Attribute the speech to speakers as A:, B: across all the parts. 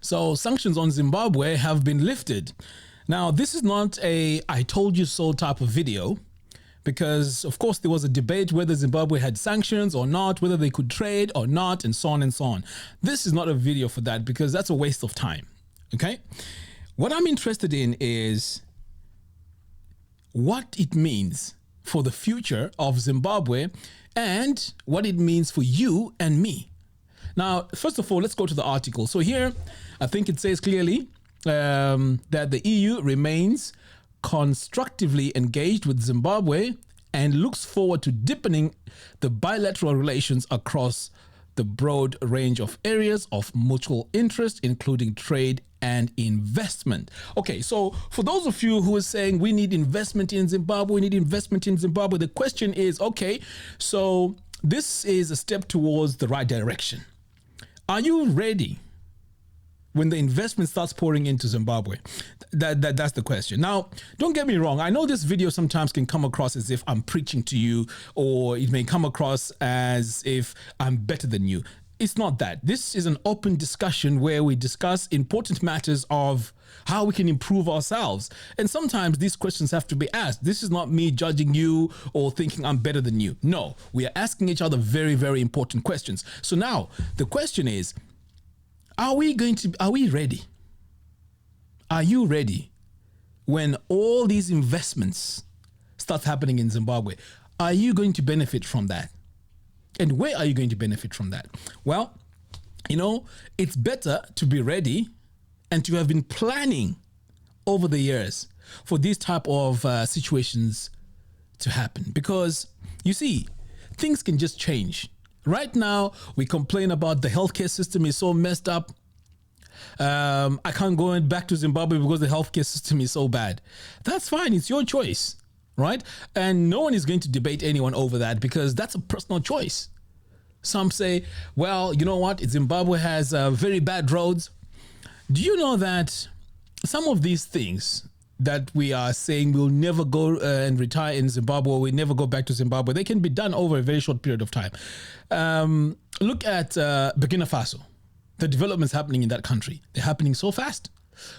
A: So sanctions on Zimbabwe have been lifted. Now, this is not a I told you so type of video, because of course there was a debate whether Zimbabwe had sanctions or not, whether they could trade or not, and so on and so on. This is not a video for that, because that's a waste of time. Okay? What I'm interested in is what it means for the future of Zimbabwe and what it means for you and me. Now, first of all, let's go to the article. So here, I think it says clearly that the EU remains constructively engaged with Zimbabwe and looks forward to deepening the bilateral relations across the broad range of areas of mutual interest, including trade and investment. Okay, so for those of you who are saying we need investment in Zimbabwe, the question is, okay, so this is a step towards the right direction. Are you ready when the investment starts pouring into Zimbabwe? That's the question. Now, don't get me wrong. I know this video sometimes can come across as if I'm preaching to you, or it may come across as if I'm better than you. It's not that. This is an open discussion where we discuss important matters of how we can improve ourselves. And sometimes these questions have to be asked. This is not me judging you or thinking I'm better than you. No, we are asking each other very, very important questions. So now the question is, are we ready? Are you ready when all these investments start happening in Zimbabwe? Are you going to benefit from that? And where are you going to benefit from that? Well, it's better to be ready and to have been planning over the years for these type of situations to happen. Because you see, things can just change. Right now, we complain about the healthcare system is so messed up. I can't go back to Zimbabwe because the healthcare system is so bad. That's fine. It's your choice, right? And no one is going to debate anyone over that, because that's a personal choice. Some say, well, you know what? Zimbabwe has very bad roads. Do you know that some of these things that we are saying we'll never go and retire in Zimbabwe, or we never go back to Zimbabwe, they can be done over a very short period of time. Look at Burkina Faso. The developments happening in that country, they're happening so fast.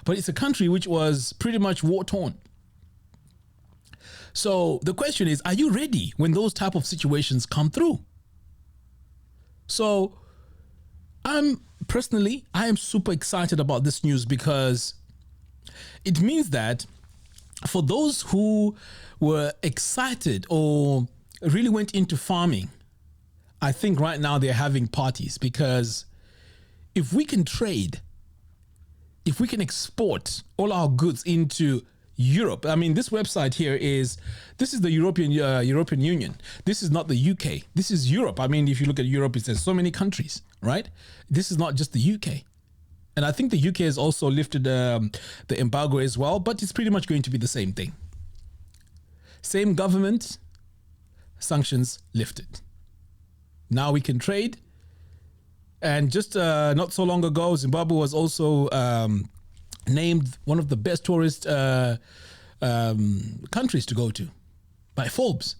A: But it's a country which was pretty much war-torn. So the question is, are you ready when those type of situations come through? So I am super excited about this news, because it means that for those who were excited or really went into farming, I think right now they're having parties, because if we can trade, if we can export all our goods into Europe. I mean, this website here this is the European Union. This is not the UK. This is Europe. I mean, if you look at Europe, it says so many countries, right? This is not just the UK. And I think the UK has also lifted the embargo as well, but it's pretty much going to be the same thing. Same government, sanctions lifted. Now we can trade. And just not so long ago, Zimbabwe was also named one of the best tourist countries to go to by Forbes.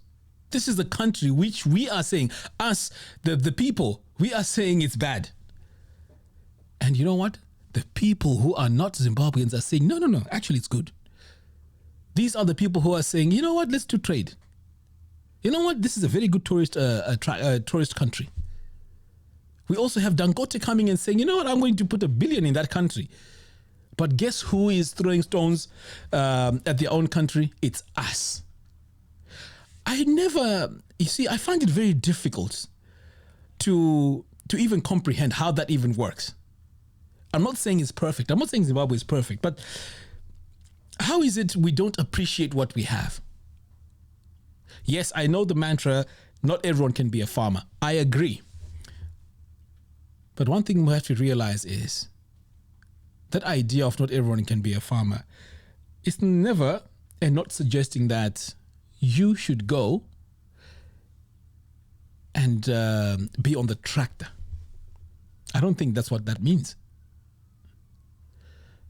A: This is the country which we are saying, us, the people, we are saying it's bad. And you know what? The people who are not Zimbabweans are saying, no, actually it's good. These are the people who are saying, you know what, let's do trade. You know what, this is a very good tourist country. We also have Dangote coming and saying, you know what, I'm going to put $1 billion in that country. But guess who is throwing stones at their own country? It's us. I find it very difficult to even comprehend how that even works. I'm not saying it's perfect. I'm not saying Zimbabwe is perfect, but how is it we don't appreciate what we have? Yes, I know the mantra, not everyone can be a farmer. I agree. But one thing we have to realize is that idea of not everyone can be a farmer is never, and not suggesting that you should go and be on the tractor. I don't think that's what that means.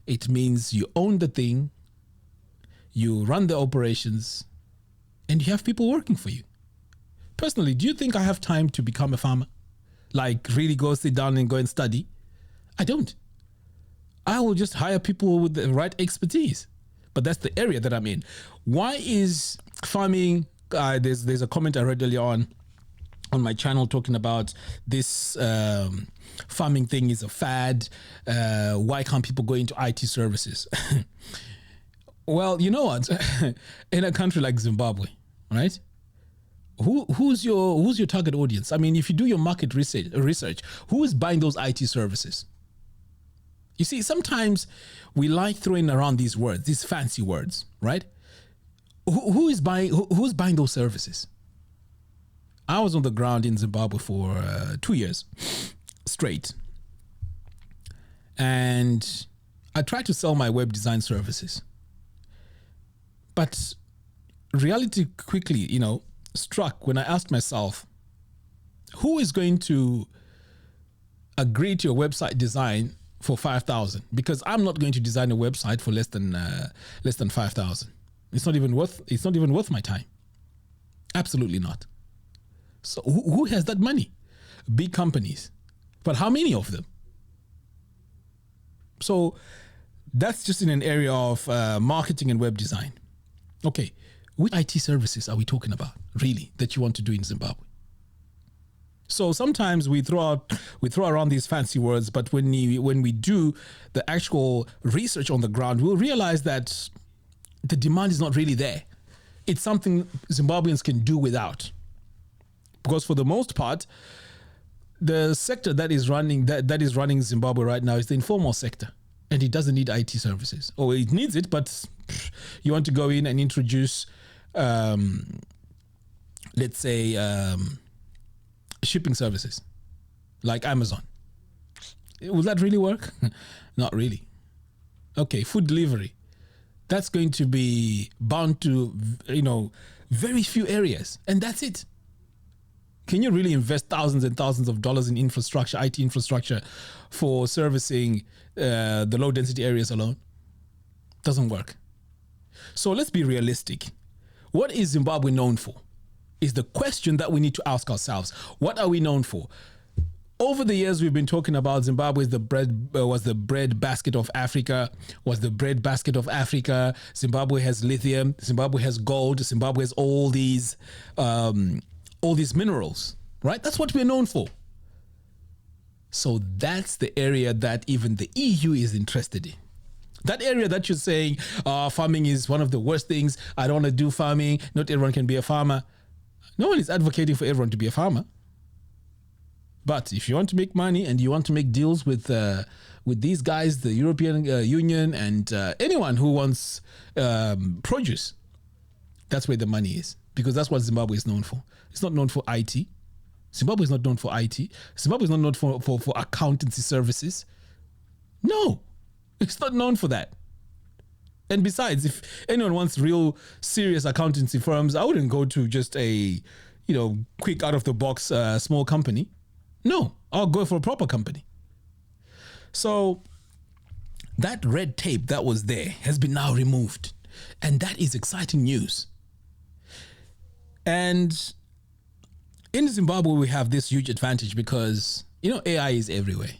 A: It means you own the thing, you run the operations, and you have people working for you. Personally, do you think I have time to become a farmer? Like really go sit down and go and study? I don't. I will just hire people with the right expertise. But that's the area that I'm in. Why is farming? There's a comment I read earlier on my channel talking about this farming thing is a fad. Why can't people go into IT services? Well, you know what? In a country like Zimbabwe, right? Who's your target audience? I mean, if you do your market research, who is buying those IT services? You see, sometimes we like throwing around these words, these fancy words, right? Who's buying those services? I was on the ground in Zimbabwe for 2 years straight. And I tried to sell my web design services. But reality quickly, struck when I asked myself, who is going to agree to a website design for 5,000? Because I'm not going to design a website for less than 5,000. It's not even worth my time. Absolutely not. So who has that money? Big companies. But how many of them? So that's just in an area of marketing and web design. Okay, which IT services are we talking about, really, that you want to do in Zimbabwe? So sometimes we throw around these fancy words, but when we do the actual research on the ground, we'll realize that the demand is not really there. It's something Zimbabweans can do without. Because for the most part, the sector that is running Zimbabwe right now is the informal sector, and it doesn't need IT services. Or it needs it, but you want to go in and introduce, let's say, shipping services like Amazon. Will that really work? Not really. Okay, food delivery. That's going to be bound to, very few areas, and that's it. Can you really invest thousands and thousands of dollars in infrastructure, IT infrastructure, for servicing the low density areas alone? Doesn't work. So let's be realistic. What is Zimbabwe known for? Is the question that we need to ask ourselves. What are we known for? Over the years, we've been talking about Zimbabwe was the bread basket of Africa. Zimbabwe has lithium. Zimbabwe has gold. Zimbabwe has all these minerals, right? That's what we're known for. So that's the area that even the EU is interested in. That area that you're saying, farming is one of the worst things. I don't want to do farming. Not everyone can be a farmer. No one is advocating for everyone to be a farmer. But if you want to make money and you want to make deals with these guys, the European Union and anyone who wants produce, that's where the money is. Because that's what Zimbabwe is known for. It's not known for IT. Zimbabwe is not known for IT. Zimbabwe is not known for accountancy services. No, it's not known for that. And besides, if anyone wants real serious accountancy firms, I wouldn't go to just a, quick out of the box small company. No, I'll go for a proper company. So that red tape that was there has been now removed. And that is exciting news. And in Zimbabwe, we have this huge advantage because, AI is everywhere.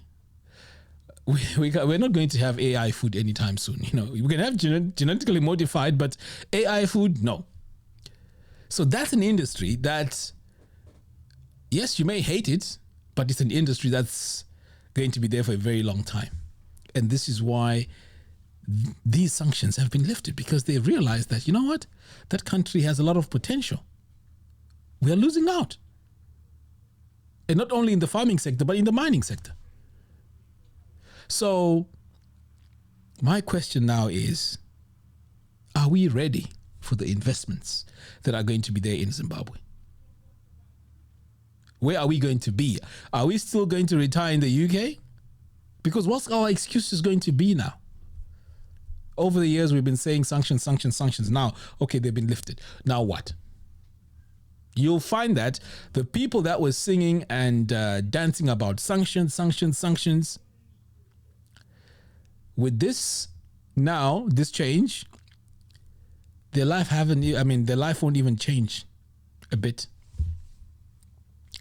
A: We're not going to have AI food anytime soon. We can have genetically modified, but AI food, no. So that's an industry that, yes, you may hate it, but it's an industry that's going to be there for a very long time. And this is why these sanctions have been lifted, because they realize that, you know what, that country has a lot of potential. We are losing out. And not only in the farming sector, but in the mining sector. So my question now is, are we ready for the investments that are going to be there in Zimbabwe? Where are we going to be? Are we still going to retire in the UK? Because what's our excuse going to be now? Over the years, we've been saying sanctions, sanctions, sanctions. Now, okay, they've been lifted. Now what? You'll find that the people that were singing and dancing about sanctions, sanctions, sanctions, with this change, their life won't even change a bit.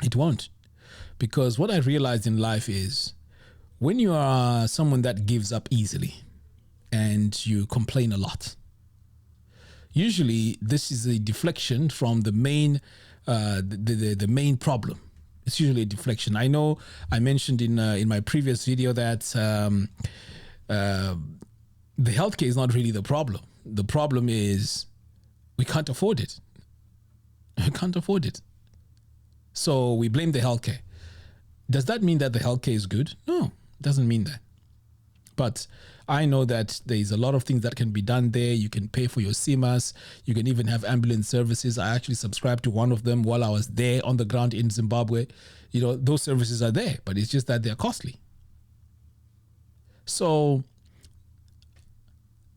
A: It won't. Because what I realized in life is When you are someone that gives up easily and you complain a lot, usually this is a deflection from the main the main problem. It's usually a deflection. I know I mentioned in my previous video that the healthcare is not really the problem. The problem is we can't afford it. We can't afford it. So we blame the healthcare. Does that mean that the healthcare is good? No, it doesn't mean that. But I know that there's a lot of things that can be done there. You can pay for your CMAS. You can even have ambulance services. I actually subscribed to one of them while I was there on the ground in Zimbabwe. You know, those services are there, but it's just that they're costly. So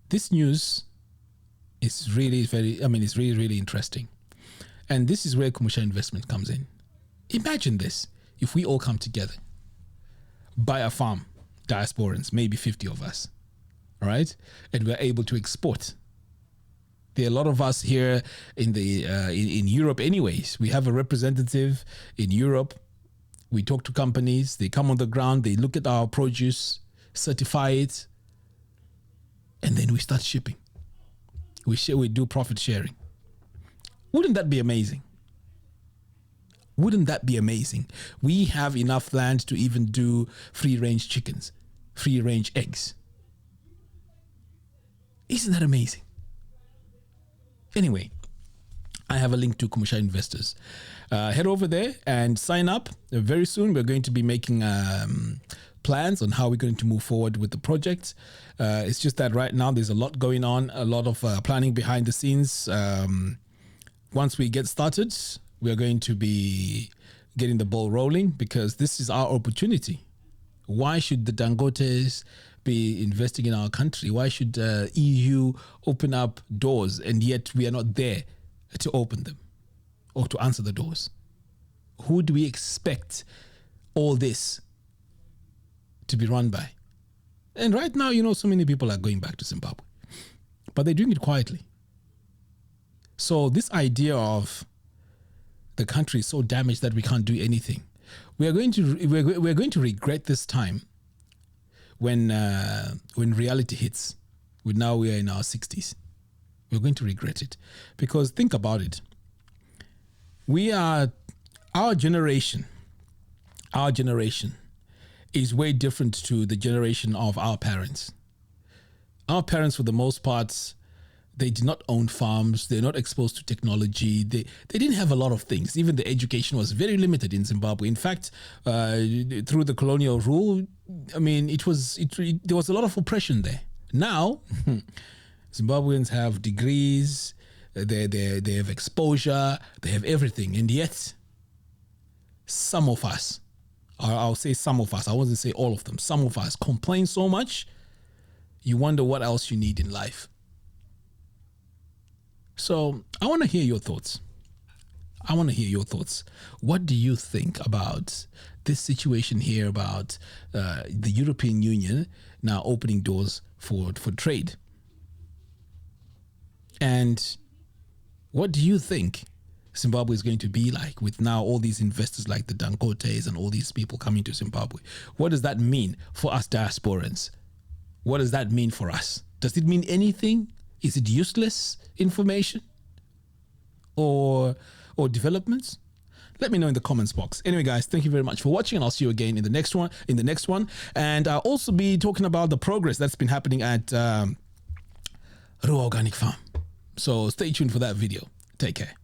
A: this news is really it's really, really interesting. And this is where commercial investment comes in. Imagine this. If we all come together, buy a farm, Diasporans, maybe 50 of us, all right? And we're able to export. There are a lot of us here in the in Europe anyways. We have a representative in Europe. We talk to companies. They come on the ground. They look at our produce, certify it, and then we start shipping. We do profit sharing. Wouldn't that be amazing? Wouldn't that be amazing? We have enough land to even do free-range chickens, free-range eggs. Isn't that amazing? Anyway, I have a link to commercial investors. Head over there and sign up. Very soon we're going to be making plans on how we're going to move forward with the project. It's just that right now there's a lot going on, a lot of planning behind the scenes. Once we get started, we're going to be getting the ball rolling because this is our opportunity. Why should the Dangotes be investing in our country? Why should EU open up doors and yet we are not there to open them or to answer the doors? Who do we expect all this to be run by? And right now, you know, so many people are going back to Zimbabwe, but they're doing it quietly. So this idea of the country is so damaged that we can't do anything, we're going to regret this time when reality hits. Now we are in our 60s. We're going to regret it because think about it. Our generation is way different to the generation of our parents. Our parents, for the most part, they did not own farms. They're not exposed to technology. They didn't have a lot of things. Even the education was very limited in Zimbabwe. In fact, through the colonial rule, I mean, there was a lot of oppression there. Now, Zimbabweans have degrees. They have exposure. They have everything, and yet, some of us, I'll say some of us. I wouldn't say all of them. Some of us complain so much. You wonder what else you need in life. So I want to hear your thoughts. What do you think about this situation here about the European Union now opening doors for trade? And what do you think Zimbabwe is going to be like with now all these investors like the Dangotes and all these people coming to Zimbabwe? What does that mean for us diasporans? What does that mean for us? Does it mean anything? Is it useless information or developments? Let me know in the comments box. Anyway, guys, thank you very much for watching, and I'll see you again in the next one. And I'll also be talking about the progress that's been happening at Ruwa Organic Farm. So stay tuned for that video. Take care.